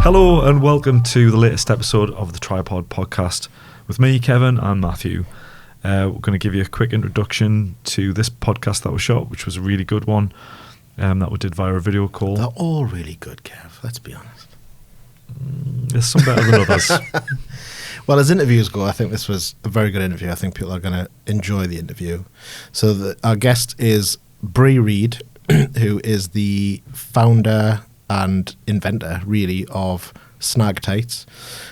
Hello and welcome to the latest episode of the TriPOD podcast with me, Kevin, and Matthew. We're going to give you a quick introduction to this podcast that was shot, which was a really good one that we did via a video call. They're all really good, Kev, let's be honest. There's some better than others. Well, as interviews go, I think this was a very good interview. I think people are going to enjoy the interview. So our guest is Brie Reed, who is the founder and inventor, really, of Snag Tights,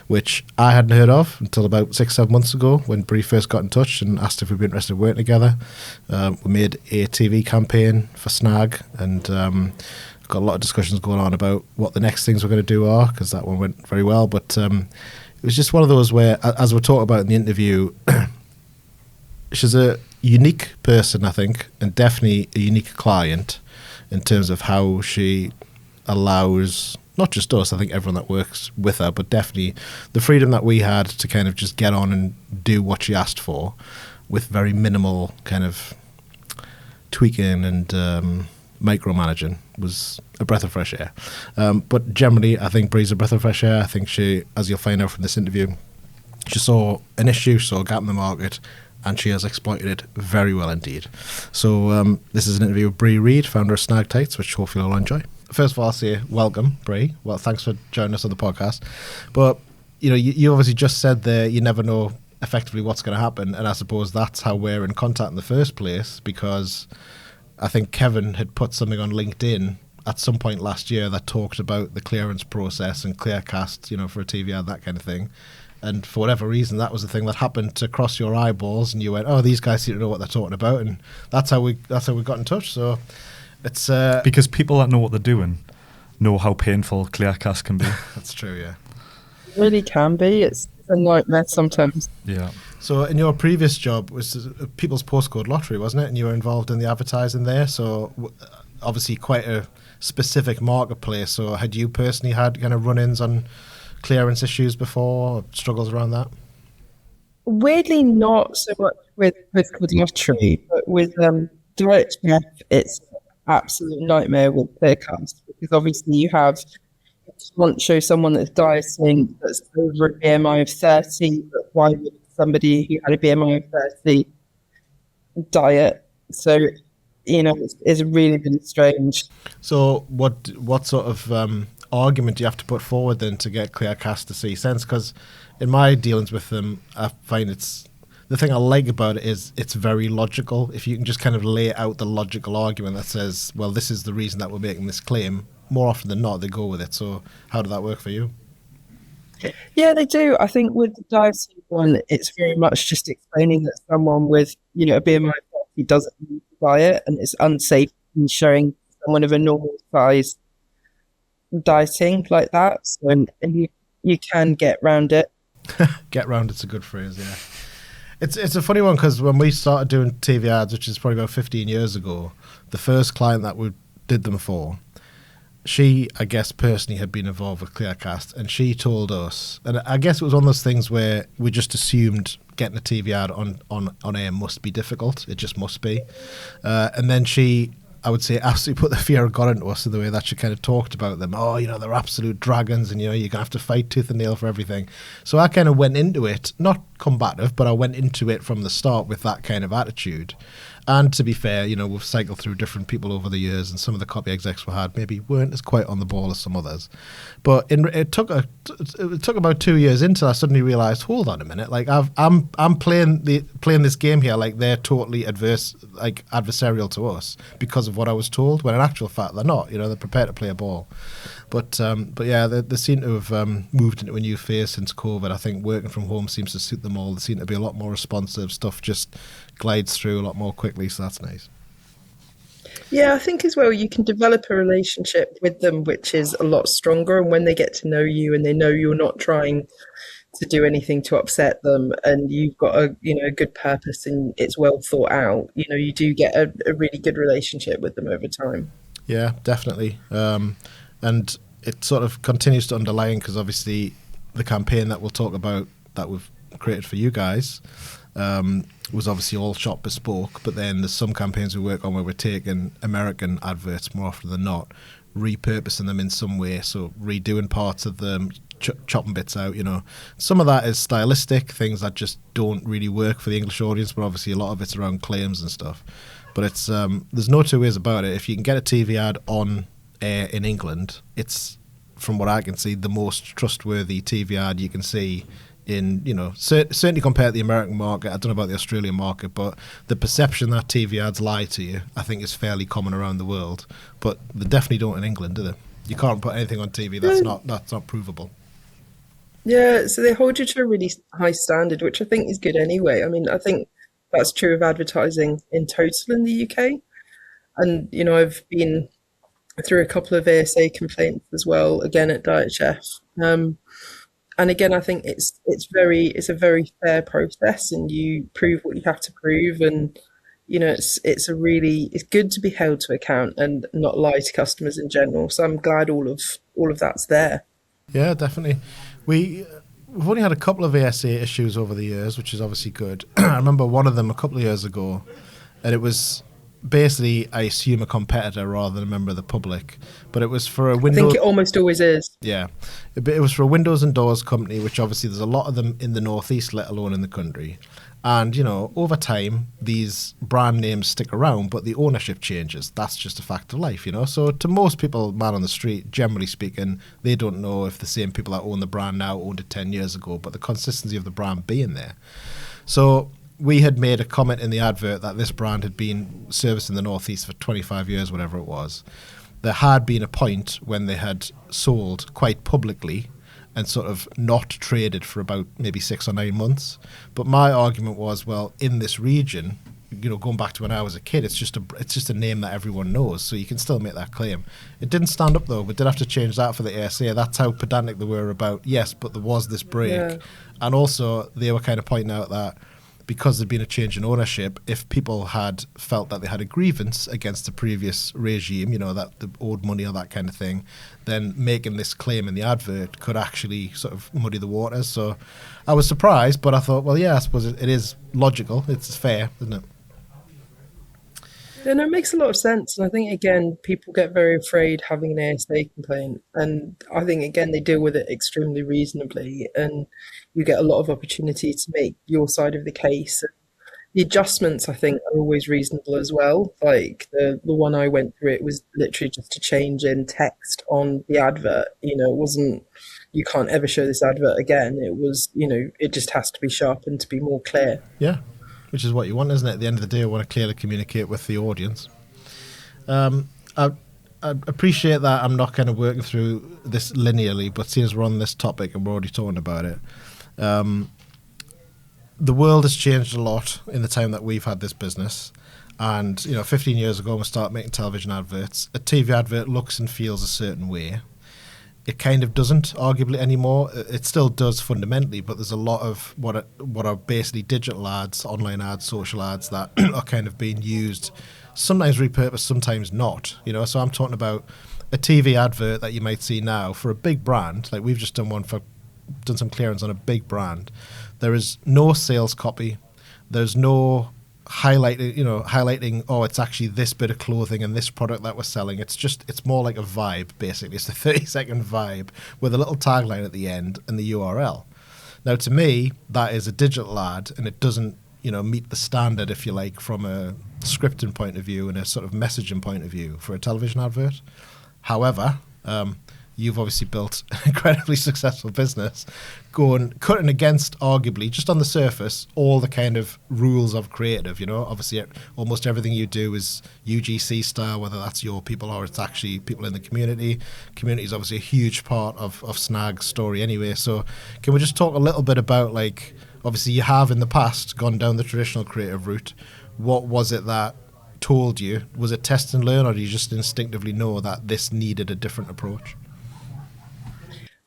which I hadn't heard of until about 6-7 months ago when Brie first got in touch and asked if we'd be interested in working together. We made a TV campaign for Snag and got a lot of discussions going on about what the next things we're going to do are, because that one went very well. But it was just one of those where, as we're talking about in the interview, she's a unique person, I think, and definitely a unique client in terms of how she allows not just us, I think everyone that works with her, but definitely the freedom that we had to kind of just get on and do what she asked for with very minimal kind of tweaking and micromanaging was a breath of fresh air. But generally, I think Brie's a breath of fresh air. I think she, as you'll find out from this interview, she saw an issue, saw a gap in the market, and she has exploited it very well indeed. So this is an interview with Brie Reed, founder of Snag Tights, which hopefully you'll enjoy. First of all, I'll say welcome, Brie. Well, thanks for joining us on the podcast. But, you know, you obviously just said there you never know effectively what's going to happen. And I suppose that's how we're in contact in the first place, because I think Kevin had put something on LinkedIn at some point last year that talked about the clearance process and Clearcast, you know, for a TV ad, that kind of thing. And for whatever reason, that was the thing that happened to cross your eyeballs, and you went, "Oh, these guys seem to know what they're talking about," and that's how we got in touch. So it's because people that know what they're doing know how painful Clearcast can be. That's true, yeah. It really can be. It's a nightmare sometimes. Yeah. So in your previous job was a People's Postcode Lottery, wasn't it? And you were involved in the advertising there. So obviously quite a specific marketplace. So had you personally had kind of run-ins on clearance issues before, struggles around that? Weirdly, not so much with lottery, but with direct chef, it's absolute nightmare with Clearcast, because obviously you can't show someone that's dieting that's over a BMI of 30, but why would somebody who had a BMI of 30 diet? So, you know, it's really been strange. So what sort of argument do you have to put forward then to get Clearcast to see sense? Because in my dealings with them, I find the thing I like about it is it's very logical. If you can just kind of lay out the logical argument that says, well, this is the reason that we're making this claim, more often than not, they go with it. So how did that work for you? Yeah, they do. I think with the dieting one, it's very much just explaining that someone with, you know, a BMI of 30 doesn't need to diet, and it's unsafe in showing someone of a normal size dieting like that. So, and you can get round it. Get round it's a good phrase, yeah. It's a funny one, because when we started doing TV ads, which is probably about 15 years ago, the first client that we did them for, she, I guess, personally had been involved with Clearcast, and she told us, and I guess it was one of those things where we just assumed getting a TV ad on air must be difficult. It just must be. And then she, I would say, absolutely put the fear of God into us in the way that she kind of talked about them. Oh, you know, they're absolute dragons, and, you know, you're going to have to fight tooth and nail for everything. So I kind of went into it, not combative, but I went into it from the start with that kind of attitude. And to be fair, you know, we've cycled through different people over the years, and some of the copy execs we had maybe weren't as quite on the ball as some others. But it took about 2 years until I suddenly realised, hold on a minute, like I'm playing this game here like they're totally adversarial to us because of what I was told. When in actual fact they're not. You know, they're prepared to play a ball. But yeah, they seem to have moved into a new phase since COVID. I think working from home seems to suit them all. They seem to be a lot more responsive. Stuff just glides through a lot more quickly, so that's nice. Yeah, I think as well you can develop a relationship with them which is a lot stronger, and when they get to know you and they know you're not trying to do anything to upset them, and you've got a good purpose and it's well thought out, you know, you do get a really good relationship with them over time. Yeah, definitely. And it sort of continues to underline, because obviously the campaign that we'll talk about that we've created for you guys, was obviously all shot bespoke, but then there's some campaigns we work on where we're taking American adverts more often than not, repurposing them in some way, so redoing parts of them, chopping bits out, you know. Some of that is stylistic, things that just don't really work for the English audience, but obviously a lot of it's around claims and stuff. But it's there's no two ways about it. If you can get a TV ad on air in England, it's, from what I can see, the most trustworthy TV ad you can see in, you know, certainly compared to the American market. I don't know about the Australian market, but the perception that TV ads lie to you, I think, is fairly common around the world. But they definitely don't in England, do they? You can't put anything on TV that's not provable. Yeah, so they hold you to a really high standard, which I think is good anyway. I mean, I think that's true of advertising in total in the UK. And, you know, I've been through a couple of ASA complaints as well, again at Diet Chef. And again, I think it's a very fair process, and you prove what you have to prove, and you know it's good to be held to account and not lie to customers in general. So I'm glad all of that's there. Yeah, definitely. We've only had a couple of ASA issues over the years, which is obviously good. I remember one of them a couple of years ago, and it was basically, I assume, a competitor rather than a member of the public, but it was for a Windows. I think it almost always is. Yeah, it was for a windows and doors company, which obviously there's a lot of them in the northeast, let alone in the country. And you know, over time, these brand names stick around, but the ownership changes. That's just a fact of life, you know. So to most people, man on the street, generally speaking, they don't know if the same people that own the brand now owned it 10 years ago, but the consistency of the brand being there. So we had made a comment in the advert that this brand had been servicing the Northeast for 25 years, whatever it was. There had been a point when they had sold quite publicly and sort of not traded for about maybe 6 or 9 months. But my argument was, well, in this region, you know, going back to when I was a kid, it's just a name that everyone knows, so you can still make that claim. It didn't stand up though. We did have to change that for the ASA. That's how pedantic they were about, yes, but there was this break. Yeah. And also they were kind of pointing out that because there'd been a change in ownership, if people had felt that they had a grievance against the previous regime, you know, that they owed money or that kind of thing, then making this claim in the advert could actually sort of muddy the waters. So I was surprised, but I thought, well, yeah, I suppose it is logical. It's fair, isn't it? Yeah, no, it makes a lot of sense. And I think, again, people get very afraid having an ASA complaint. And I think, again, they deal with it extremely reasonably. And you get a lot of opportunity to make your side of the case. The adjustments, I think, are always reasonable as well. Like the one I went through, it was literally just a change in text on the advert. You know, it wasn't, you can't ever show this advert again. It was, you know, it just has to be sharpened to be more clear. Yeah. Which is what you want, isn't it? At the end of the day, you want to clearly communicate with the audience. I appreciate that I'm not kind of working through this linearly, but seeing as we're on this topic and we're already talking about it, the world has changed a lot in the time that we've had this business. And, you know, 15 years ago, when we started making television adverts, a TV advert looks and feels a certain way. It kind of doesn't, arguably, anymore. It still does fundamentally, but there's a lot of what are basically digital ads, online ads, social ads that are kind of being used, sometimes repurposed, sometimes not. You know, so I'm talking about a TV advert that you might see now for a big brand. Like we've just done some clearance on a big brand. There is no sales copy. There's no highlighting, oh, it's actually this bit of clothing and this product that we're selling. It's more like a vibe, basically. It's a 30-second vibe with a little tagline at the end and the URL. Now, to me, that is a digital ad, and it doesn't, you know, meet the standard, if you like, from a scripting point of view and a sort of messaging point of view for a television advert. However, you've obviously built an incredibly successful business, cutting against, arguably, just on the surface, all the kind of rules of creative, you know. Obviously, almost everything you do is UGC style, whether that's your people or it's actually people in the community. Community is obviously a huge part of Snag's story anyway. So can we just talk a little bit about, like, obviously you have in the past gone down the traditional creative route. What was it that told you? Was it test and learn, or do you just instinctively know that this needed a different approach?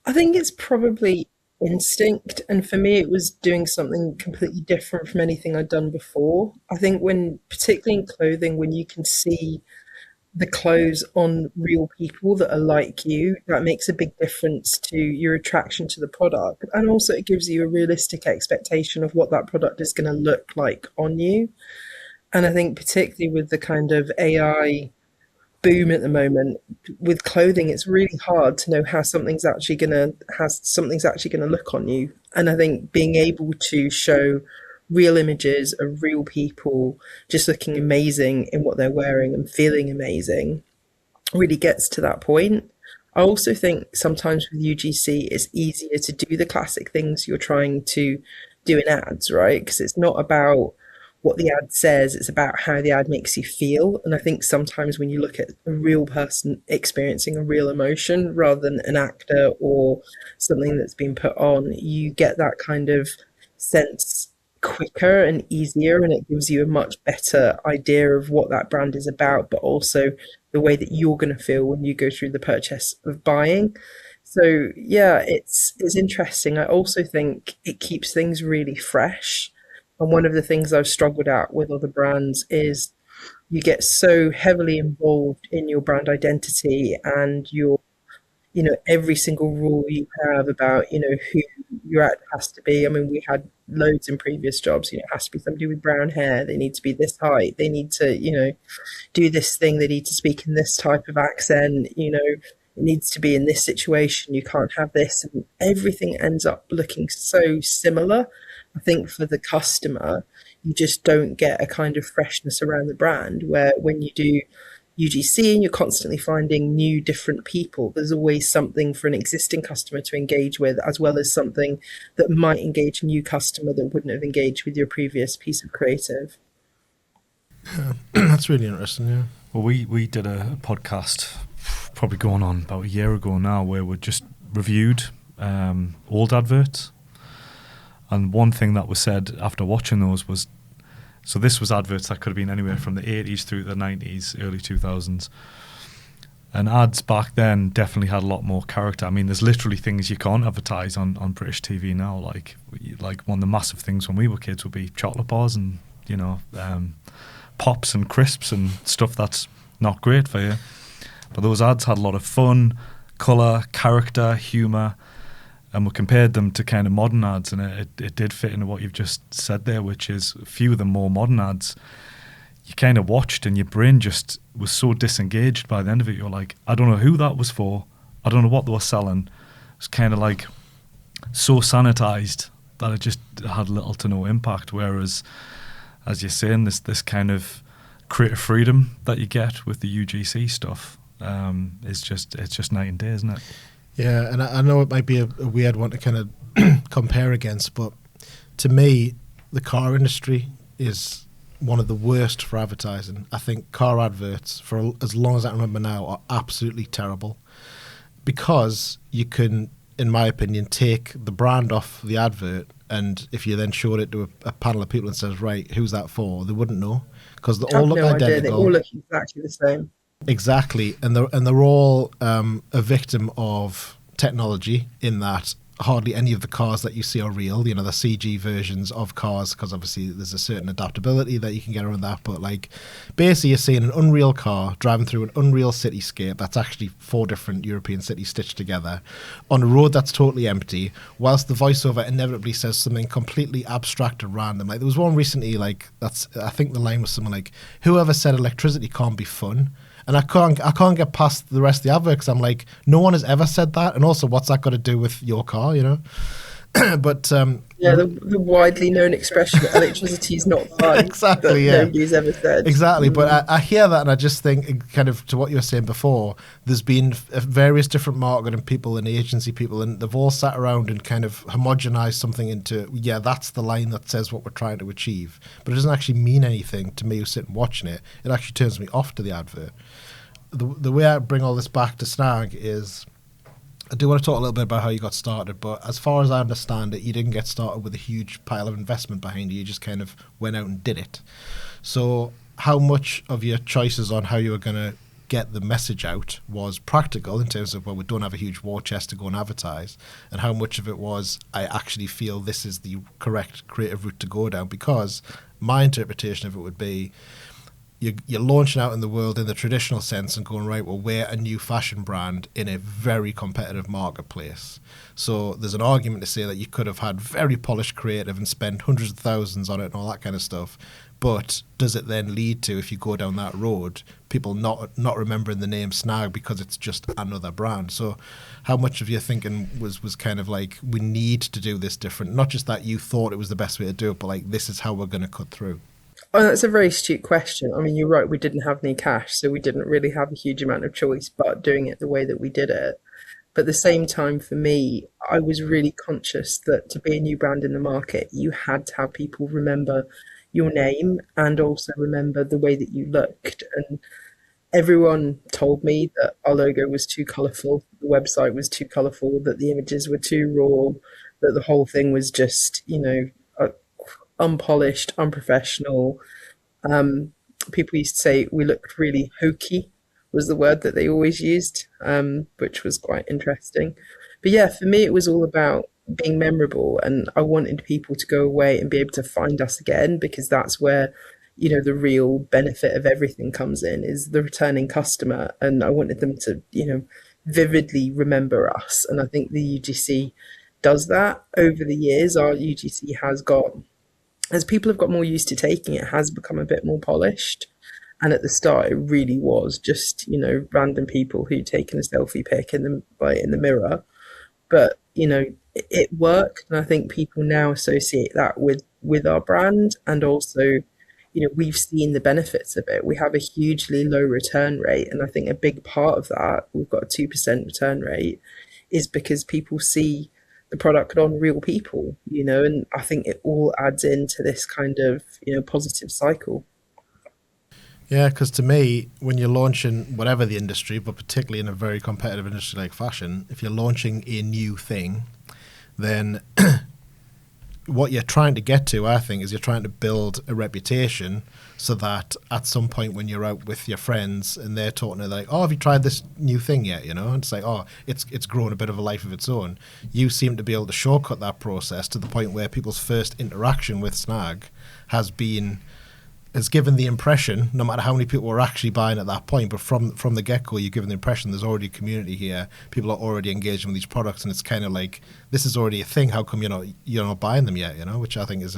I think it's probably instinct, and for me it was doing something completely different from anything I'd done before. I think particularly in clothing, when you can see the clothes on real people that are like you, that makes a big difference to your attraction to the product. And also it gives you a realistic expectation of what that product is going to look like on you. And I think particularly with the kind of AI boom at the moment with clothing, it's really hard to know how something's actually gonna look on you. And I think being able to show real images of real people just looking amazing in what they're wearing and feeling amazing really gets to that point. I also think sometimes with UGC, it's easier to do the classic things you're trying to do in ads, right? Because it's not about what the ad says, it's about how the ad makes you feel. And I think sometimes when you look at a real person experiencing a real emotion rather than an actor or something that's been put on, you get that kind of sense quicker and easier, and it gives you a much better idea of what that brand is about, but also the way that you're going to feel when you go through the purchase of buying. So yeah, it's interesting. I also think it keeps things really fresh. And one of the things I've struggled at with other brands is you get so heavily involved in your brand identity and your, every single rule you have about, who your act has to be. I mean, we had loads in previous jobs, it has to be somebody with brown hair. They need to be this height. They need to, do this thing. They need to speak in this type of accent, it needs to be in this situation. You can't have this. And everything ends up looking so similar. I think for the customer, you just don't get a kind of freshness around the brand where when you do UGC and you're constantly finding new different people, there's always something for an existing customer to engage with, as well as something that might engage a new customer that wouldn't have engaged with your previous piece of creative. Yeah, that's really interesting, yeah. Well, we did a podcast probably going on about a year ago now where we just reviewed old adverts. And one thing that was said after watching those was, so this was adverts that could have been anywhere from the 80s through the 90s, early 2000s. And ads back then definitely had a lot more character. I mean, there's literally things you can't advertise on British TV now. Like one of the massive things when we were kids would be chocolate bars and, pops and crisps and stuff that's not great for you. But those ads had a lot of fun, colour, character, humour. And we compared them to kind of modern ads, and it did fit into what you've just said there, which is a few of the more modern ads you kind of watched and your brain just was so disengaged by the end of it. You're like, I don't know who that was for. I don't know what they were selling. It's kind of like so sanitized that it just had little to no impact. Whereas, as you're saying, this kind of creative freedom that you get with the UGC stuff it's just night and day, isn't it? Yeah, and I know it might be a weird one to kind of compare against, but to me, the car industry is one of the worst for advertising. I think car adverts, for as long as I remember now, are absolutely terrible because you can, in my opinion, take the brand off the advert, and if you then showed it to a panel of people and says, right, who's that for? They wouldn't know because they all look identical. Idea. They all look exactly the same. Exactly, and they're all a victim of technology in that hardly any of the cars that you see are real. The CG versions of cars, because obviously there's a certain adaptability that you can get around that. But basically, you're seeing an unreal car driving through an unreal cityscape that's actually 4 different European cities stitched together on a road that's totally empty, whilst the voiceover inevitably says something completely abstract and random. There was one recently, I think the line was something like, "Whoever said electricity can't be fun?" And I can't get past the rest of the advert because I'm like, no one has ever said that. And also, what's that got to do with your car, But the widely known expression that electricity is not fun. Exactly, yeah. Nobody's ever said. Exactly, but I hear that and I just think, kind of to what you were saying before, there's been various different marketing people and agency people, and they've all sat around and kind of homogenized something into, yeah, that's the line that says what we're trying to achieve. But it doesn't actually mean anything to me who's sitting watching it. It actually turns me off to the advert. The way I bring all this back to Snag is, I do want to talk a little bit about how you got started, but as far as I understand it, you didn't get started with a huge pile of investment behind you. You just kind of went out and did it. So how much of your choices on how you were going to get the message out was practical in terms of, well, we don't have a huge war chest to go and advertise, and how much of it was, I actually feel this is the correct creative route to go down? Because my interpretation of it would be, you're launching out in the world in the traditional sense and going, right, well, we're a new fashion brand in a very competitive marketplace. So there's an argument to say that you could have had very polished creative and spent hundreds of thousands on it and all that kind of stuff. But does it then lead to, if you go down that road, people not remembering the name Snag because it's just another brand? So how much of your thinking was kind of like, we need to do this different? Not just that you thought it was the best way to do it, but like, this is how we're going to cut through. Oh, that's a very astute question. I mean, you're right, we didn't have any cash, so we didn't really have a huge amount of choice but doing it the way that we did it. But at the same time, for me, I was really conscious that to be a new brand in the market, you had to have people remember your name and also remember the way that you looked. And everyone told me that our logo was too colourful, the website was too colourful, that the images were too raw, that the whole thing was just, unpolished, unprofessional. People used to say we looked really hokey, was the word that they always used, which was quite interesting. But yeah, for me, it was all about being memorable, and I wanted people to go away and be able to find us again, because that's where, the real benefit of everything comes in, is the returning customer. And I wanted them to, vividly remember us. And I think the UGC does that. Over the years, our UGC has got, as people have got more used to taking it, has become a bit more polished. And at the start, it really was just, random people who'd taken a selfie pic in the mirror. But, it worked. And I think people now associate that with our brand. And also, we've seen the benefits of it. We have a hugely low return rate. And I think a big part of that, we've got a 2% return rate, is because people see the product on real people, and I think it all adds into this kind of, positive cycle. Yeah, because to me, when you're launching whatever the industry, but particularly in a very competitive industry like fashion, if you're launching a new thing, then what you're trying to get to, I think, is you're trying to build a reputation so that at some point when you're out with your friends and they're talking to like, oh, have you tried this new thing yet? And it's like, oh, it's grown a bit of a life of its own. You seem to be able to shortcut that process to the point where people's first interaction with Snag has given the impression, no matter how many people were actually buying at that point, but from the get-go, you're given the impression there's already a community here. People are already engaging with these products, and it's kind of like, this is already a thing. How come you're not buying them yet? Which I think is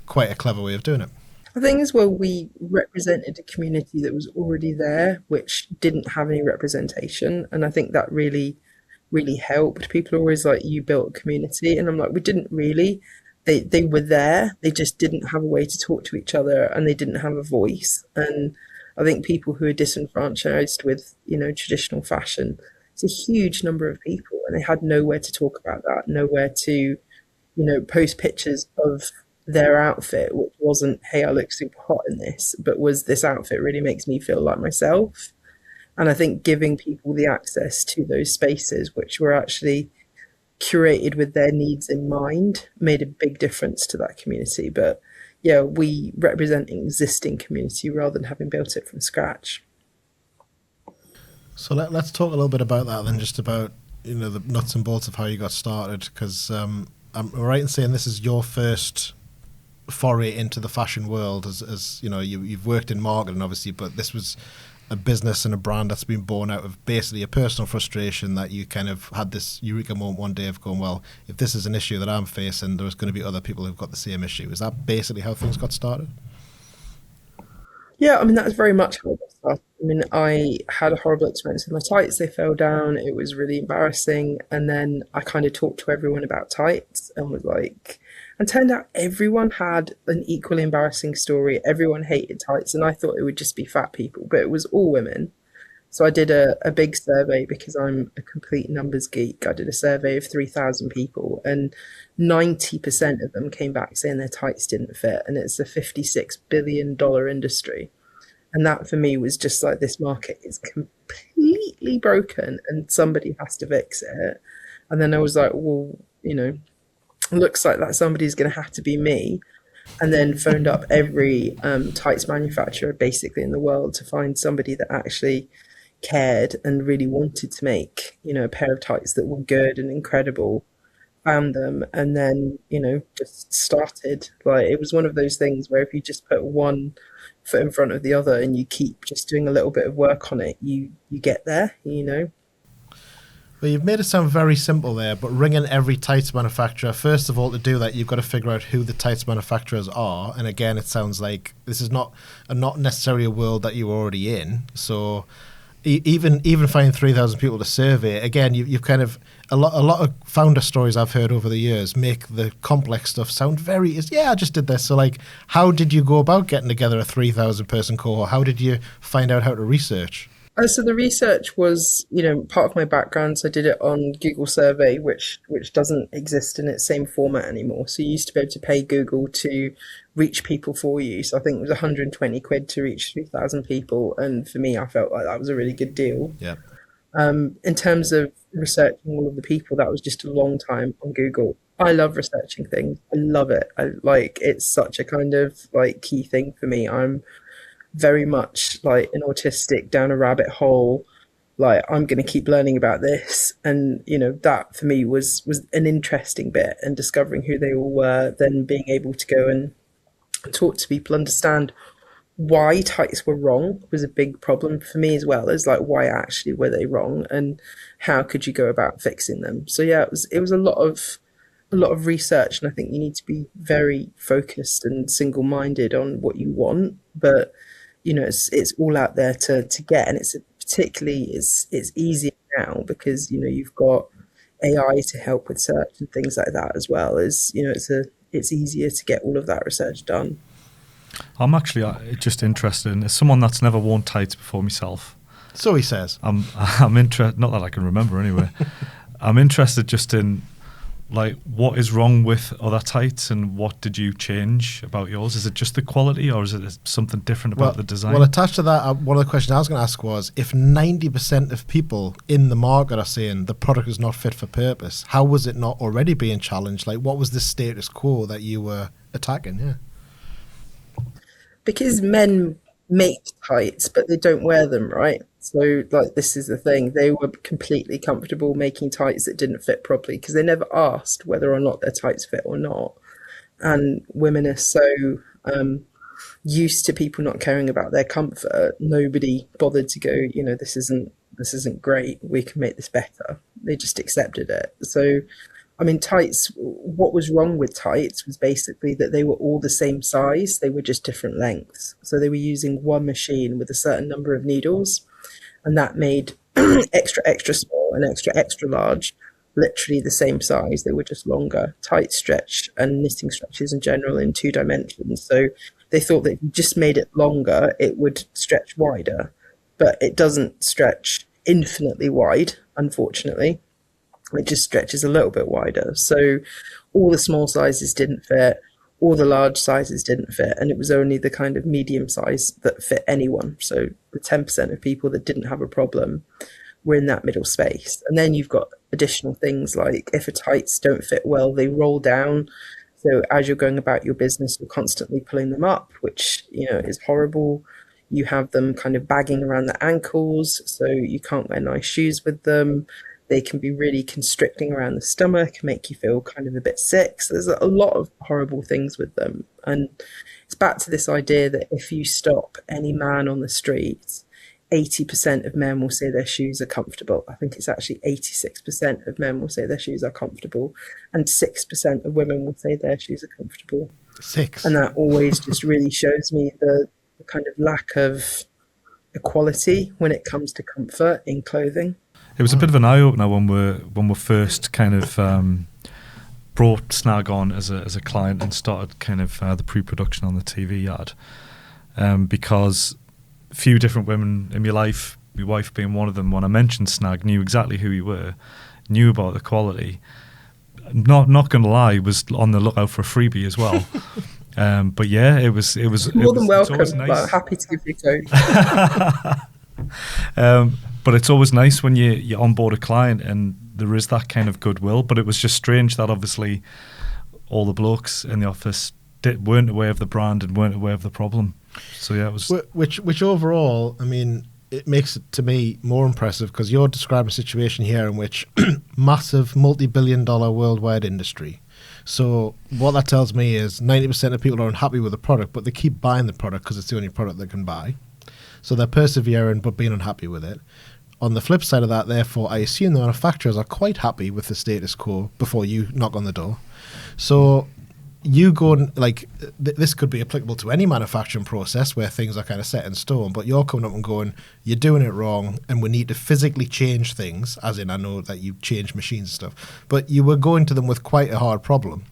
quite a clever way of doing it. I think as well, we represented a community that was already there, which didn't have any representation, and I think that really, really helped. People are always like, you built a community, and I'm like, we didn't really. They were there, they just didn't have a way to talk to each other, and they didn't have a voice. And I think people who are disenfranchised with, traditional fashion, it's a huge number of people, and they had nowhere to talk about that, nowhere to, post pictures of their outfit, which wasn't, hey, I look super hot in this, but was, this outfit really makes me feel like myself. And I think giving people the access to those spaces, which were actually curated with their needs in mind, made a big difference to that community. But yeah, we represent an existing community rather than having built it from scratch. So let's talk a little bit about that then, just about the nuts and bolts of how you got started, because I'm right in saying this is your first foray into the fashion world, as you've worked in marketing obviously, but this was a business and a brand that's been born out of basically a personal frustration that you kind of had this eureka moment one day of going, well, if this is an issue that I'm facing, there's going to be other people who've got the same issue. Is that basically how things got started? Yeah, I mean, that's very much how I got started. I mean, I had a horrible experience with my tights. They fell down. It was really embarrassing. And then I kind of talked to everyone about tights and was like, and turned out everyone had an equally embarrassing story. Everyone hated tights. And I thought it would just be fat people, but it was all women. So I did a big survey because I'm a complete numbers geek. I did a survey of 3,000 people, and 90% of them came back saying their tights didn't fit. And it's a $56 billion industry. And that for me was just like, this market is completely broken and somebody has to fix it. And then I was like, well, looks like that somebody's going to have to be me. And then phoned up every tights manufacturer basically in the world to find somebody that actually cared and really wanted to make, a pair of tights that were good and incredible found them, and then, just started. Like, it was one of those things where if you just put one foot in front of the other and you keep just doing a little bit of work on it, you get there. Well, you've made it sound very simple there, but ringing every tights manufacturer, first of all, to do that, you've got to figure out who the tights manufacturers are. And again, it sounds like this is not necessarily a world that you're already in. So even finding 3,000 people to survey, again, you've kind of, a lot of founder stories I've heard over the years make the complex stuff sound very, I just did this. So like, how did you go about getting together a 3,000 person cohort? How did you find out how to research? So the research was, part of my background. So I did it on Google Survey, which doesn't exist in its same format anymore. So you used to be able to pay Google to reach people for you. So I think it was 120 quid to reach 3,000 people. And for me, I felt like that was a really good deal. Yeah. In terms of researching all of the people, that was just a long time on Google. I love researching things. I love it. It's such a kind of like key thing for me. I'm very much like an autistic down a rabbit hole. Like, I'm going to keep learning about this. And, that for me was an interesting bit, and discovering who they all were, then being able to go and talk to people, understand why tights were wrong was a big problem for me, as well as like, why actually were they wrong and how could you go about fixing them. So yeah, it was a lot of research, and I think you need to be very focused and single-minded on what you want, but it's all out there to get, and it's easier now because you've got AI to help with search and things like that, as well as it's easier to get all of that research done. I'm actually just interested in, as someone that's never worn tights before myself. So he says. I'm interested, not that I can remember anyway. I'm interested just in, like, what is wrong with other tights, and what did you change about yours? Is it just the quality, or is it something different about the design? Well, attached to that, one of the questions I was going to ask was, if 90% of people in the market are saying the product is not fit for purpose, how was it not already being challenged? Like, what was the status quo that you were attacking? Yeah. Because men make tights, but they don't wear them, right? So, like, this is the thing. They were completely comfortable making tights that didn't fit properly because they never asked whether or not their tights fit or not. And women are so used to people not caring about their comfort. Nobody bothered to go, this isn't great. We can make this better. They just accepted it. So, I mean, tights, what was wrong with tights was basically that they were all the same size. They were just different lengths. So they were using one machine with a certain number of needles, and that made extra, extra small and extra, extra large literally the same size. They were just longer. Tights stretch, and knitting stretches in general, in 2 dimensions. So they thought that if you just made it longer, it would stretch wider. But it doesn't stretch infinitely wide, unfortunately. It just stretches a little bit wider. So all the small sizes didn't fit, all the large sizes didn't fit, and it was only the kind of medium size that fit anyone. So the 10% of people that didn't have a problem were in that middle space. And then you've got additional things like, if a tights don't fit well, they roll down. So as you're going about your business, you're constantly pulling them up, which, is horrible. You have them kind of bagging around the ankles, so you can't wear nice shoes with them. They can be really constricting around the stomach, make you feel kind of a bit sick. So there's a lot of horrible things with them. And it's back to this idea that if you stop any man on the street, 80% of men will say their shoes are comfortable. I think it's actually 86% of men will say their shoes are comfortable, and 6% of women will say their shoes are comfortable. 6. And that always just really shows me the kind of lack of equality when it comes to comfort in clothing. It was a bit of an eye opener when we first kind of brought Snag on as a client and started kind of the pre-production on the TV ad, because a few different women in my life, my wife being one of them, when I mentioned Snag, knew exactly who you were, knew about the quality. Not going to lie, was on the lookout for a freebie as well. But yeah, it was more than welcome. Nice. But happy to give you a code. But it's always nice when you onboard a client and there is that kind of goodwill. But it was just strange that obviously all the blokes in the office weren't aware of the brand and weren't aware of the problem. So yeah, it was which overall, I mean, it makes it to me more impressive because you're describing a situation here in which massive multi-billion-dollar worldwide industry. So what that tells me is 90% of people are unhappy with the product, but they keep buying the product because it's the only product they can buy. So they're persevering but being unhappy with it. On the flip side of that, therefore, I assume the manufacturers are quite happy with the status quo before you knock on the door. So you go and, like, this could be applicable to any manufacturing process where things are kind of set in stone, but you're coming up and going, you're doing it wrong and we need to physically change things, as in I know that you change machines and stuff, but you were going to them with quite a hard problem.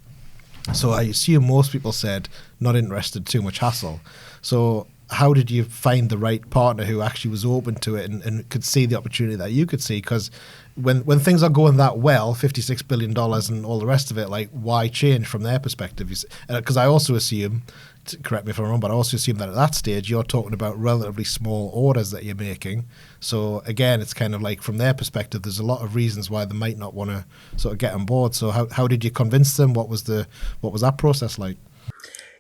So I assume most people said, not interested, too much hassle. So how did you find the right partner who actually was open to it and could see the opportunity that you could see? Because when things are going that well, $56 billion and all the rest of it, like, why change from their perspective? Because I also assume, correct me if I'm wrong, but I also assume that at that stage you're talking about relatively small orders that you're making. So again, it's kind of like from their perspective, there's a lot of reasons why they might not want to sort of get on board. So how did you convince them? What was that process like?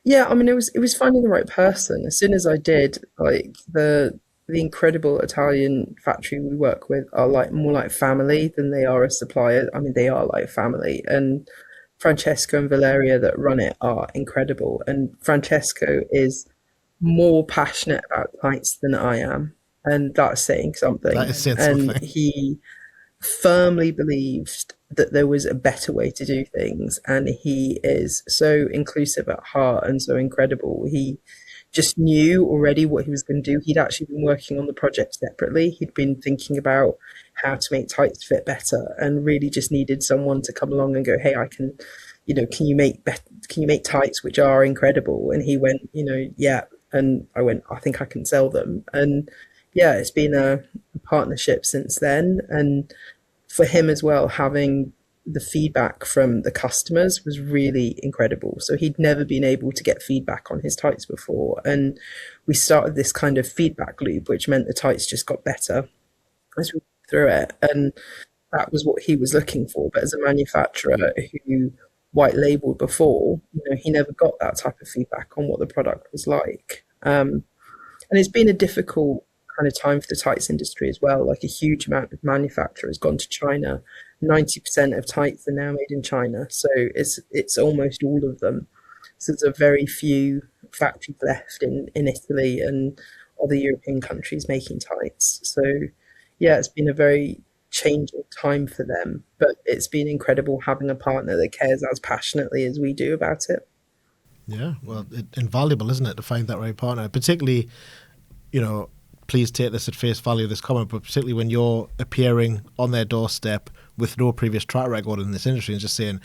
Yeah, I mean, it was finding the right person. As soon as I did, like the incredible Italian factory we work with are like more like family than they are a supplier. I mean, they are like family, and Francesco and Valeria that run it are incredible. And Francesco is more passionate about tights than I am, and that's saying something. That is saying and something. He firmly believed that there was a better way to do things, and he is so inclusive at heart and so incredible. He just knew already what he was going to do. He'd actually been working on the project separately. He'd been thinking about how to make tights fit better, and really just needed someone to come along and go, hey, I can, can you make tights which are incredible? And he went, yeah. And I went, I think I can sell them. And yeah, it's been a partnership since then. And for him as well, having the feedback from the customers was really incredible. So he'd never been able to get feedback on his tights before. And we started this kind of feedback loop, which meant the tights just got better as we went through it. And that was what he was looking for. But as a manufacturer who white labeled before, he never got that type of feedback on what the product was like. And it's been a difficult kind of time for the tights industry as well. Like, a huge amount of manufacturers gone to China. 90% of tights are now made in China, so it's almost all of them. So there's a very few factories left in Italy and other European countries making tights. So yeah, it's been a very changing time for them, but it's been incredible having a partner that cares as passionately as we do about it. Yeah, well, invaluable, isn't it, to find that right partner, particularly, please take this at face value, this comment, but particularly when you're appearing on their doorstep with no previous track record in this industry and just saying,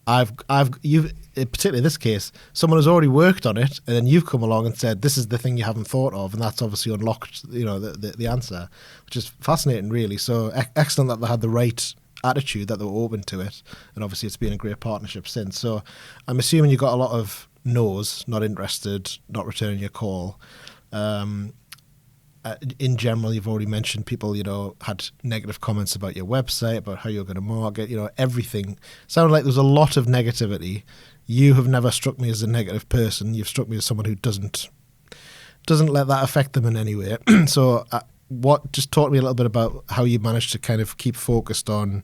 particularly in this case, someone has already worked on it, and then you've come along and said, this is the thing you haven't thought of, and that's obviously unlocked, the answer, which is fascinating, really. So excellent that they had the right attitude, that they were open to it, and obviously it's been a great partnership since. So I'm assuming you got a lot of no's, not interested, not returning your call. In general, you've already mentioned people, had negative comments about your website, about how you're going to market, everything. Sounded like there's a lot of negativity. You have never struck me as a negative person. You've struck me as someone who doesn't let that affect them in any way. So just talk to me a little bit about how you managed to kind of keep focused on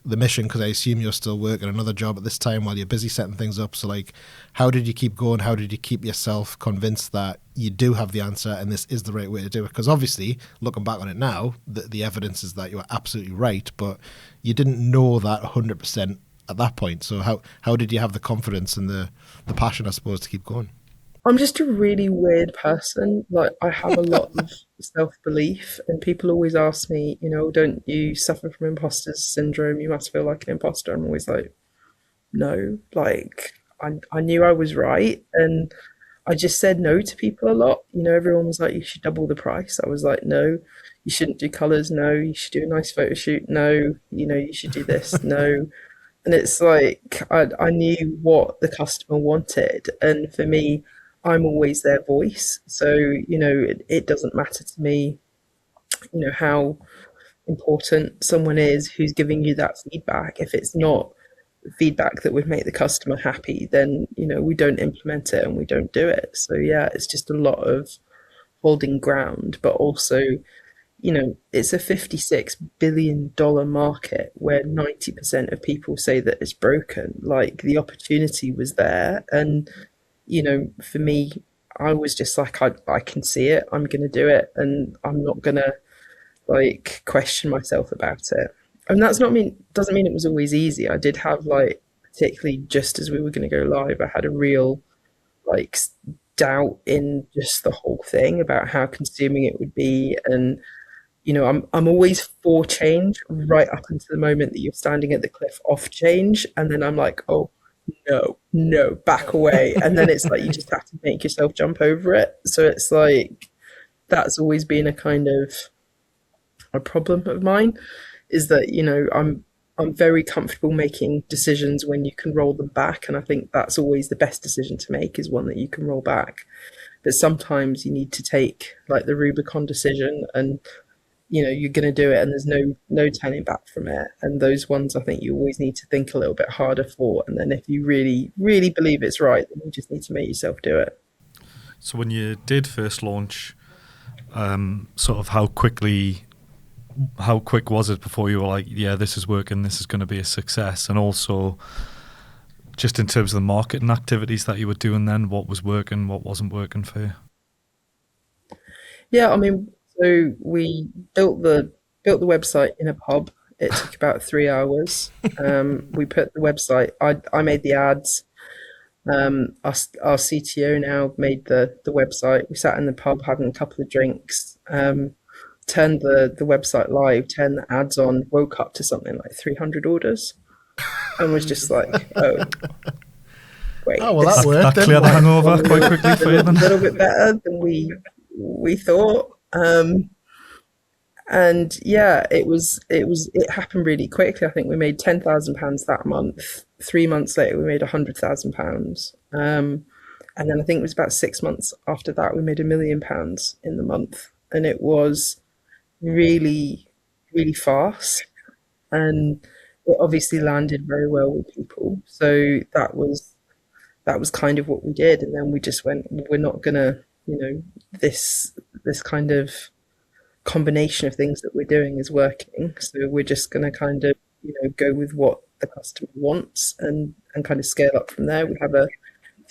the mission, because I assume you're still working another job at this time while you're busy setting things up. So, like, how did you keep going? How did you keep yourself convinced that you do have the answer and this is the right way to do it? Because obviously, looking back on it now, the evidence is that you are absolutely right, but you didn't know that 100% at that point. So how did you have the confidence and the passion, I suppose, to keep going? I'm just a really weird person. Like, I have a lot of self-belief, and people always ask me, don't you suffer from imposter syndrome? You must feel like an imposter. I'm always like, no. Like, I knew I was right, and I just said no to people a lot. Everyone was like, you should double the price. I was like, no, you shouldn't do colors. No, you should do a nice photo shoot. No, you should do this. No. And it's like, I knew what the customer wanted. And for me, I'm always their voice. So, it doesn't matter to me, how important someone is who's giving you that feedback. If it's not feedback that would make the customer happy, then, we don't implement it and we don't do it. So yeah, it's just a lot of holding ground, but also it's a $56 billion market where 90% of people say that it's broken. Like, the opportunity was there. And, for me, I was just like, I can see it. I'm going to do it. And I'm not going to like question myself about it. And doesn't mean it was always easy. I did have like, particularly just as we were going to go live, I had a real like doubt in just the whole thing about how consuming it would be. And I'm always for change right up until the moment that you're standing at the cliff off change, and then I'm like, oh no, back away. And then it's like you just have to make yourself jump over it. So it's like that's always been a kind of a problem of mine, is that I'm very comfortable making decisions when you can roll them back, and I think that's always the best decision to make, is one that you can roll back. But sometimes you need to take like the Rubicon decision, and you're going to do it, and there's no turning back from it. And those ones, I think you always need to think a little bit harder for. And then if you really, really believe it's right, then you just need to make yourself do it. So when you did first launch, sort of how quick was it before you were like, yeah, this is working, this is going to be a success? And also just in terms of the marketing activities that you were doing then, what was working, what wasn't working for you? Yeah, I mean, so we built the website in a pub. It took about 3 hours. We put the website, I made the ads. Our CTO now made the website. We sat in the pub having a couple of drinks, turned the website live, turned the ads on, woke up to something like 300 orders, and was just like, oh, wait. Oh, well, that worked. That cleared the hangover quite quickly for you then. A little bit better than we thought. And yeah, it happened really quickly. I think we made £10,000 that month. 3 months later, we made £100,000. And then I think it was about 6 months after that, we made £1 million in the month. And it was really, really fast. And it obviously landed very well with people. So that was kind of what we did. And then we just went, we're not gonna, this kind of combination of things that we're doing is working, so we're just going to kind of go with what the customer wants and kind of scale up from there. We have a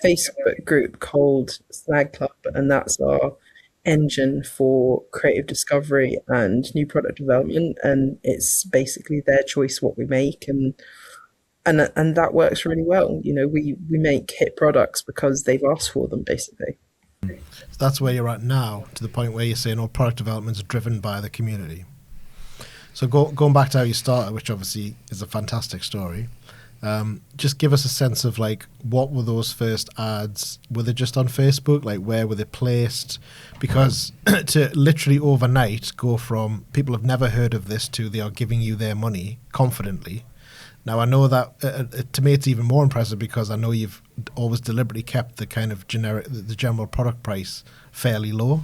Facebook group called Snag Club, and that's our engine for creative discovery and new product development, and it's basically their choice what we make, and that works really well. We make hit products because they've asked for them, basically. So that's where you're at now, to the point where you're saying all product development is driven by the community. So going back to how you started, which obviously is a fantastic story, just give us a sense of like, what were those first ads? Were they just on Facebook? Like, where were they placed? Because to literally overnight go from people have never heard of this to they are giving you their money confidently. Now, I know that to me it's even more impressive because I know you've always deliberately kept the kind of the general product price fairly low,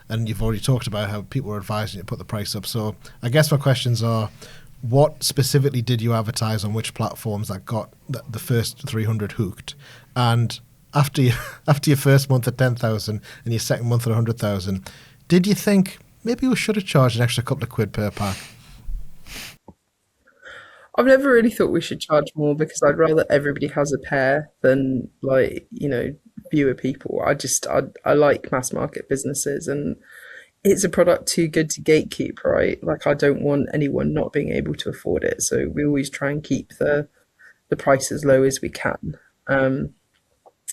and you've already talked about how people were advising you to put the price up. So I guess my questions are, what specifically did you advertise on which platforms that got the first 300 hooked? And after your first month at 10,000 and your second month at 100,000, did you think maybe we should have charged an extra couple of quid per pack? I've never really thought we should charge more, because I'd rather everybody has a pair than fewer people. I like mass market businesses, and it's a product too good to gatekeep, right? Like, I don't want anyone not being able to afford it. So we always try and keep the price as low as we can.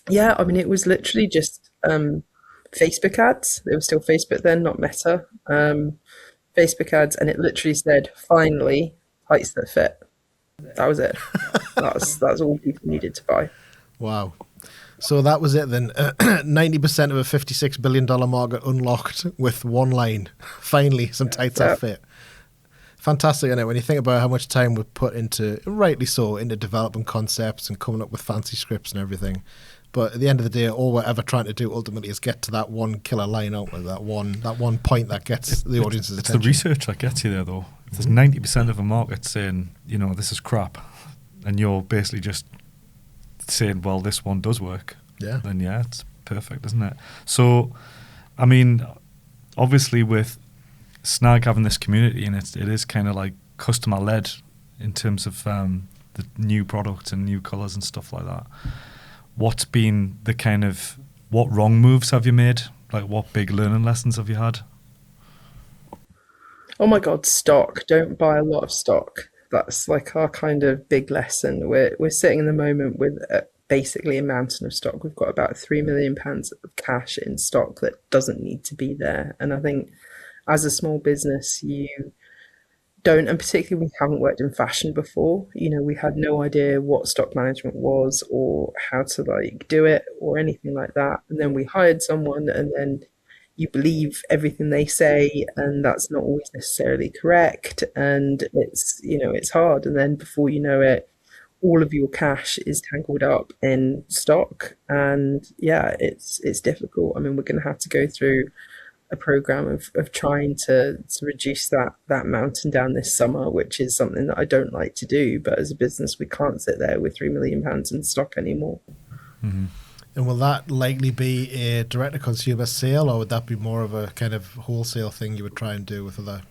Yeah, I mean, it was literally just Facebook ads. They were still Facebook then, not Meta. Facebook ads, and it literally said, finally, tights that fit. That was it. That's all people needed to buy. Wow. So that was it then. 90% of a $56 billion market unlocked with one line. Finally, some tights that fit. Fantastic, isn't it? When you think about how much time we put into, rightly so, into developing concepts and coming up with fancy scripts and everything. But at the end of the day, all we're ever trying to do ultimately is get to that one killer line out with that one point that gets the audience's attention. It's the research that gets you there, though. If there's 90% of a market saying, this is crap, and you're basically just saying, well, this one does work, then it's perfect, isn't it? So, I mean, obviously with Snag having this community, and it is kind of like customer led in terms of the new products and new colours and stuff like that. What's been the kind of, what wrong moves have you made? Like, what big learning lessons have you had? Oh my God, stock. Don't buy a lot of stock. That's like our kind of big lesson. We're sitting in the moment with basically a mountain of stock. We've got about £3 million of cash in stock that doesn't need to be there. And I think as a small business, you don't, and particularly we haven't worked in fashion before. We had no idea what stock management was or how to like do it or anything like that. And then we hired someone, and then you believe everything they say, and that's not always necessarily correct. And it's hard. And then before you know it, all of your cash is tangled up in stock. And yeah, it's difficult. I mean, we're going to have to go through a program of trying to reduce that mountain down this summer, which is something that I don't like to do. But as a business, we can't sit there with £3 million in stock anymore. Mm-hmm. And will that likely be a direct-to-consumer sale, or would that be more of a kind of wholesale thing you would try and do with other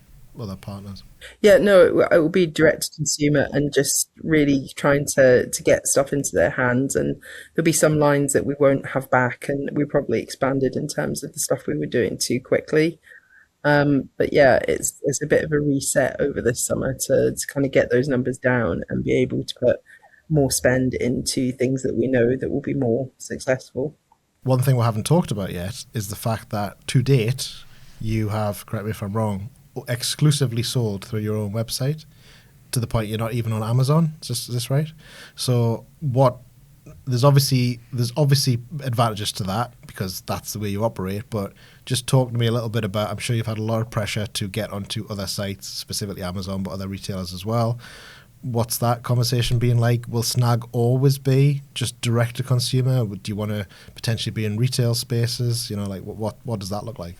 partners? Yeah, no, it will be direct to consumer and just really trying to get stuff into their hands. And there'll be some lines that we won't have back, and we probably expanded in terms of the stuff we were doing too quickly. But yeah, it's a bit of a reset over this summer to kind of get those numbers down and be able to put more spend into things that we know that will be more successful. One thing we haven't talked about yet is the fact that to date, you have, correct me if I'm wrong, exclusively sold through your own website, to the point you're not even on Amazon. Is this right? So there's obviously advantages to that because that's the way you operate, but just talk to me a little bit about, I'm sure you've had a lot of pressure to get onto other sites, specifically Amazon, but other retailers as well. What's that conversation been like? Will Snag always be just direct to consumer? Do you want to potentially be in retail spaces? Like what does that look like?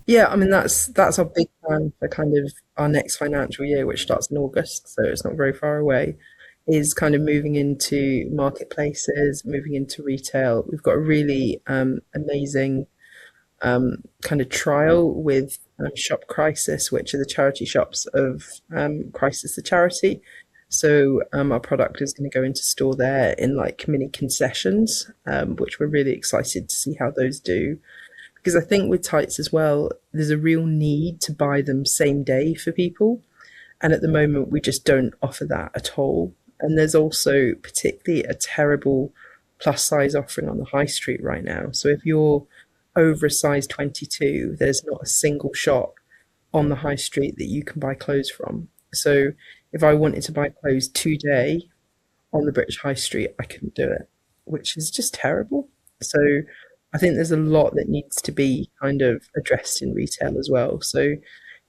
Yeah, I mean that's our big plan for kind of our next financial year, which starts in August, so it's not very far away, is kind of moving into marketplaces, moving into retail. We've got a really amazing kind of trial with Shop Crisis, which are the charity shops of Crisis the charity. So our product is going to go into store there in like mini concessions, which we're really excited to see how those do. Because I think with tights as well, there's a real need to buy them same day for people. And at the moment, we just don't offer that at all. And there's also particularly a terrible plus size offering on the high street right now. So if you're over a size 22, there's not a single shop on the high street that you can buy clothes from. So if I wanted to buy clothes today on the British High Street, I couldn't do it, which is just terrible. So I think there's a lot that needs to be kind of addressed in retail as well. So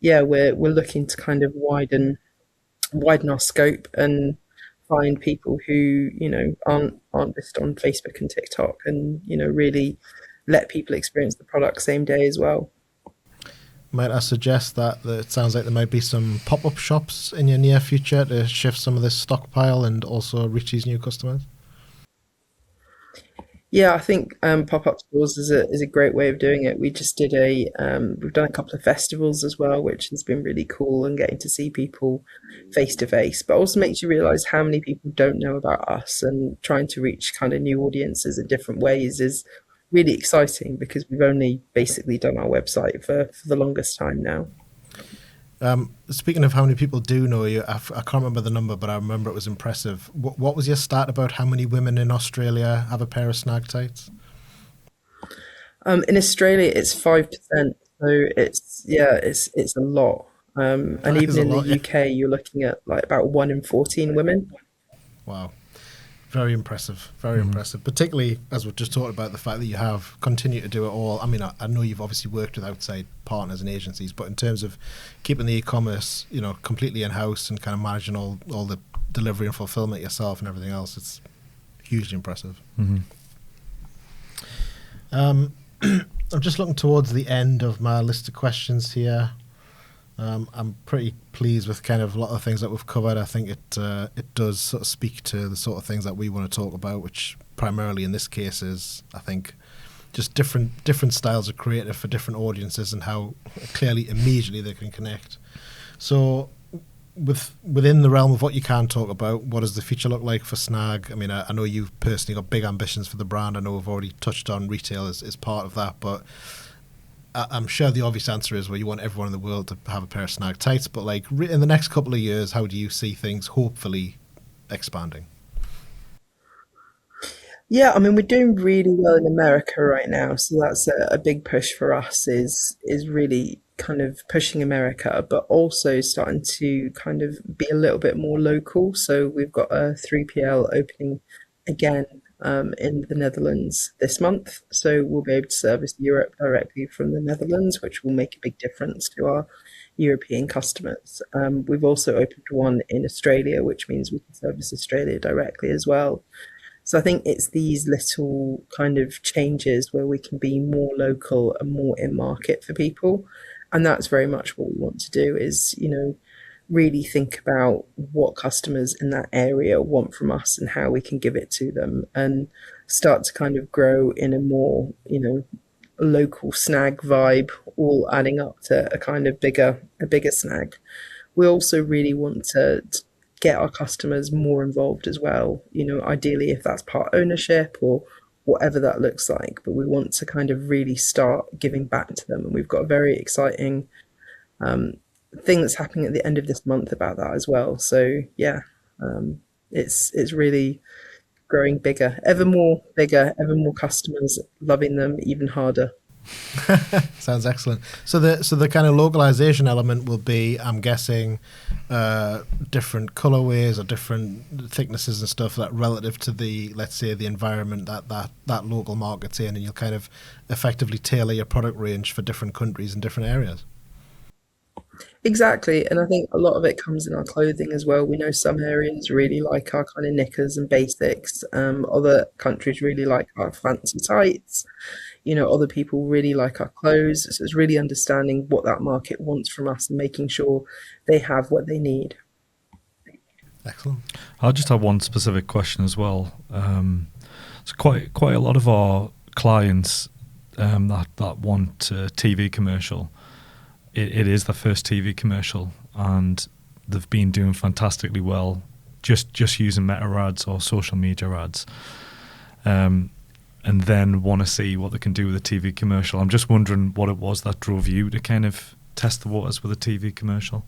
yeah, we're looking to kind of widen our scope and find people who, aren't just on Facebook and TikTok, and, really let people experience the product same day as well. Might I suggest that it sounds like there might be some pop-up shops in your near future to shift some of this stockpile and also reach these new customers? Yeah, I think pop-up stores is a great way of doing it. We just did we've done a couple of festivals as well, which has been really cool, and getting to see people face to face, but also makes you realize how many people don't know about us, and trying to reach kind of new audiences in different ways is really exciting, because we've only basically done our website for the longest time now. Speaking of how many people do know you, I can't remember the number, but I remember it was impressive. What was your stat about how many women in Australia have a pair of Snag Tights? In Australia, it's 5%. So it's a lot. And even in the UK, you're looking at like about 1 in 14 women. Wow. Very impressive, very impressive. Particularly as we've just talked about, the fact that you have continued to do it all. I mean, I know you've obviously worked with outside partners and agencies, but in terms of keeping the e-commerce, completely in-house and kind of managing all the delivery and fulfillment yourself and everything else, it's hugely impressive. Mm-hmm. I'm just looking towards the end of my list of questions here. I'm pretty pleased with kind of a lot of the things that we've covered. I think it does sort of speak to the sort of things that we want to talk about, which primarily in this case is, I think, just different styles of creative for different audiences and how clearly immediately they can connect. So within the realm of what you can talk about, what does the future look like for Snag? I mean, I know you've personally got big ambitions for the brand. I know we've already touched on retail as part of that, but I'm sure the obvious answer is, well, you want everyone in the world to have a pair of Snag Tights, but like in the next couple of years, how do you see things hopefully expanding? Yeah, I mean, we're doing really well in America right now, so that's a big push for us is really kind of pushing America, but also starting to kind of be a little bit more local. So we've got a 3PL opening again in the Netherlands this month. So we'll be able to service Europe directly from the Netherlands, which will make a big difference to our European customers. We've also opened one in Australia, which means we can service Australia directly as well. So I think it's these little kind of changes where we can be more local and more in market for people. And that's very much what we want to do is, really think about what customers in that area want from us and how we can give it to them and start to kind of grow in a more, local Snag vibe, all adding up to a bigger Snag. We also really want to get our customers more involved as well. Ideally, if that's part ownership or whatever that looks like, but we want to kind of really start giving back to them. And we've got a very exciting thing that's happening at the end of this month about that as well. So yeah, it's really growing bigger, ever more customers loving them even harder. Sounds excellent. So the kind of localization element will be, I'm guessing, different colorways or different thicknesses and stuff that relative to the, let's say, the environment that local market's in, and you'll kind of effectively tailor your product range for different countries and different areas. Exactly. And I think a lot of it comes in our clothing as well. We know some areas really like our kind of knickers and basics. Other countries really like our fancy tights. Other people really like our clothes. So it's really understanding what that market wants from us and making sure they have what they need. Excellent. I just have one specific question as well. So quite a lot of our clients that want a TV commercial, it is the first TV commercial, and they've been doing fantastically well just using meta ads or social media ads, and then want to see what they can do with a TV commercial. I'm just wondering what it was that drove you to kind of test the waters with a TV commercial.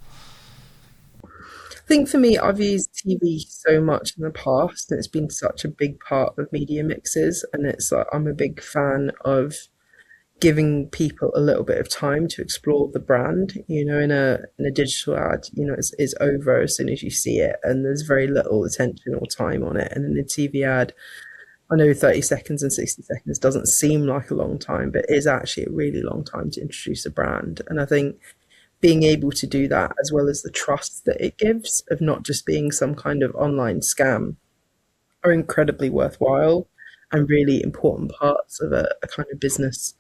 I think for me, I've used TV so much in the past, and it's been such a big part of media mixes, and it's like I'm a big fan of giving people a little bit of time to explore the brand. In a digital ad, it's over as soon as you see it, and there's very little attention or time on it. And in a TV ad, I know 30 seconds and 60 seconds doesn't seem like a long time, but it is actually a really long time to introduce a brand. And I think being able to do that, as well as the trust that it gives of not just being some kind of online scam, are incredibly worthwhile and really important parts of a kind of business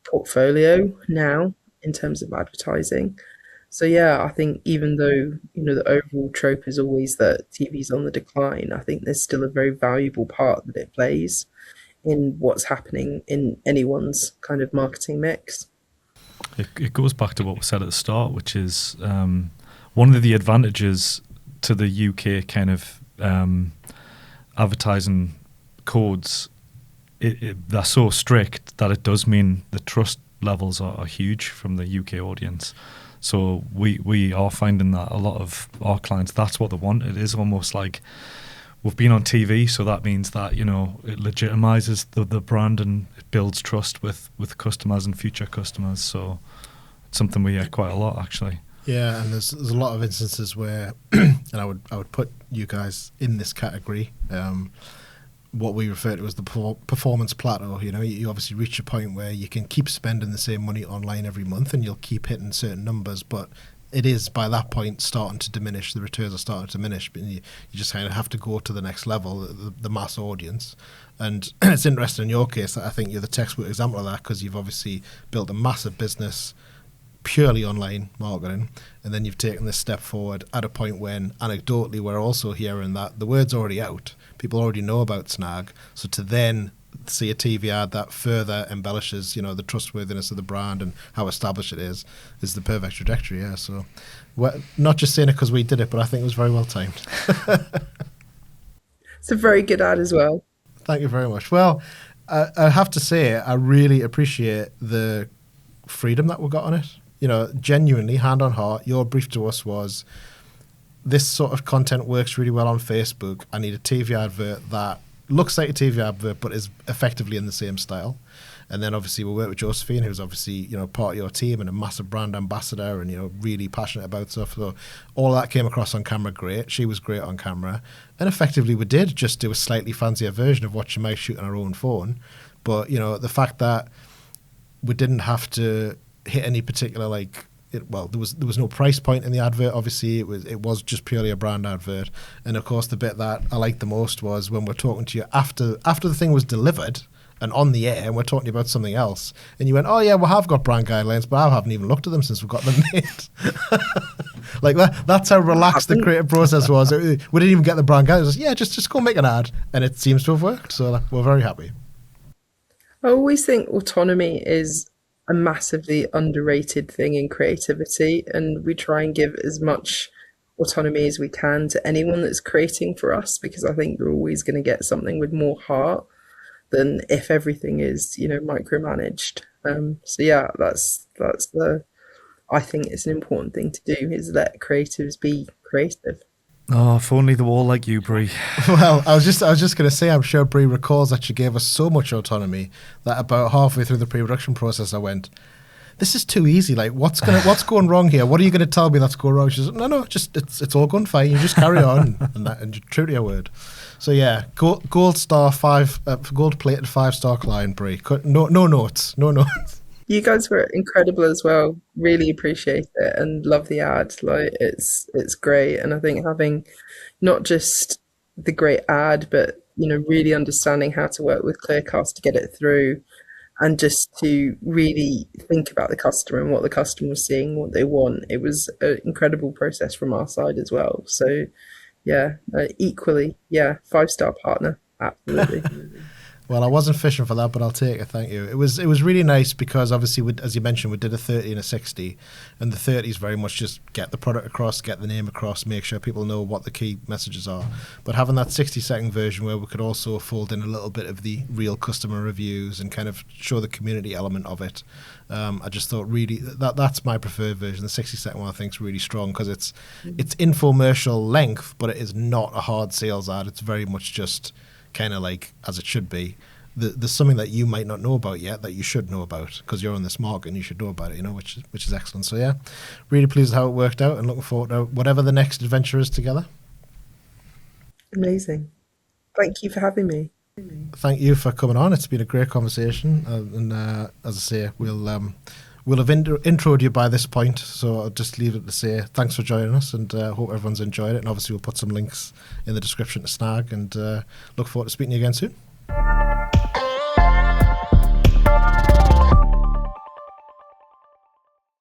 portfolio now in terms of advertising. So yeah, I think even though the overall trope is always that TV's on the decline, I think there's still a very valuable part that it plays in what's happening in anyone's kind of marketing mix. It goes back to what we said at the start, which is one of the advantages to the UK kind of advertising codes. They're so strict that it does mean the trust levels are huge from the UK audience. So we are finding that a lot of our clients, that's what they want. It is almost like we've been on TV, so that means that it legitimizes the brand and it builds trust with customers and future customers. So it's something we hear quite a lot, actually. Yeah, and there's a lot of instances where, and I would put you guys in this category. What we refer to as the performance plateau. You obviously reach a point where you can keep spending the same money online every month and you'll keep hitting certain numbers, but it is by that point starting to diminish. The returns are starting to diminish, but you just kind of have to go to the next level, the mass audience. And it's interesting in your case that I think you're the textbook example of that, because you've obviously built a massive business purely online marketing, and then you've taken this step forward at a point when anecdotally we're also hearing that the word's already out, people already know about Snag, so to then see a TV ad that further embellishes, the trustworthiness of the brand and how established it is the perfect trajectory. Yeah, so we're not just saying it because we did it, but I think it was very well timed. It's a very good ad as well. Thank you very much. Well, I have to say, I really appreciate the freedom that we got on it. Genuinely, hand on heart, your brief to us was, this sort of content works really well on Facebook. I need a TV advert that looks like a TV advert but is effectively in the same style. And then obviously we work with Josephine, who's obviously, part of your team and a massive brand ambassador and, really passionate about stuff. So all that came across on camera great. She was great on camera. And effectively we did just do a slightly fancier version of what you might shoot on our own phone. But, the fact that we didn't have to hit any particular, there was no price point in the advert. Obviously, it was just purely a brand advert. And of course, the bit that I liked the most was when we're talking to you after the thing was delivered and on the air, and we're talking about something else, and you went, "Oh yeah, we have got brand guidelines, but I haven't even looked at them since we got them made." Like that. That's how relaxed the creative process was. We didn't even get the brand guidelines. Yeah, just go make an ad, and it seems to have worked. So we're very happy. I always think autonomy is a massively underrated thing in creativity, and we try and give as much autonomy as we can to anyone that's creating for us, because I think you're always going to get something with more heart than if everything is, micromanaged. So yeah, that's I think it's an important thing to do, is let creatives be creative. Oh, if only they were all like you, Brie. Well, I was just going to say, I'm sure Brie recalls that she gave us so much autonomy that about halfway through the pre-production process, I went, "This is too easy. Like, what's going wrong here? What are you going to tell me that's going wrong?" She says, "No, just it's all going fine. You just carry on," and you're true to your word. So yeah, gold plated 5-star client, Brie. No notes. You guys were incredible as well. Really appreciate it and love the ad. Like, it's great. And I think having not just the great ad, but really understanding how to work with Clearcast to get it through, and just to really think about the customer and what the customer was seeing, what they want. It was an incredible process from our side as well. So yeah, equally, 5-star partner, absolutely. Well, I wasn't fishing for that, but I'll take it. Thank you. It was really nice because obviously, as you mentioned, we did a 30 and a 60, and the 30 is very much just get the product across, get the name across, make sure people know what the key messages are. But having that 60-second version where we could also fold in a little bit of the real customer reviews and kind of show the community element of it, I just thought really that's my preferred version. The 60-second one I think is really strong because it's infomercial length, but it is not a hard sales ad. It's very much just kind of like as it should be. There's something that you might not know about yet that you should know about because you're in this market and you should know about it, which is excellent. So yeah, really pleased with how it worked out and looking forward to whatever the next adventure is together. Amazing. Thank you for having me. Thank you for coming on. It's been a great conversation, and as I say, we'll have introed you by this point, so I'll just leave it to say thanks for joining us, and hope everyone's enjoyed it. And obviously we'll put some links in the description to Snag, and look forward to speaking to you again soon.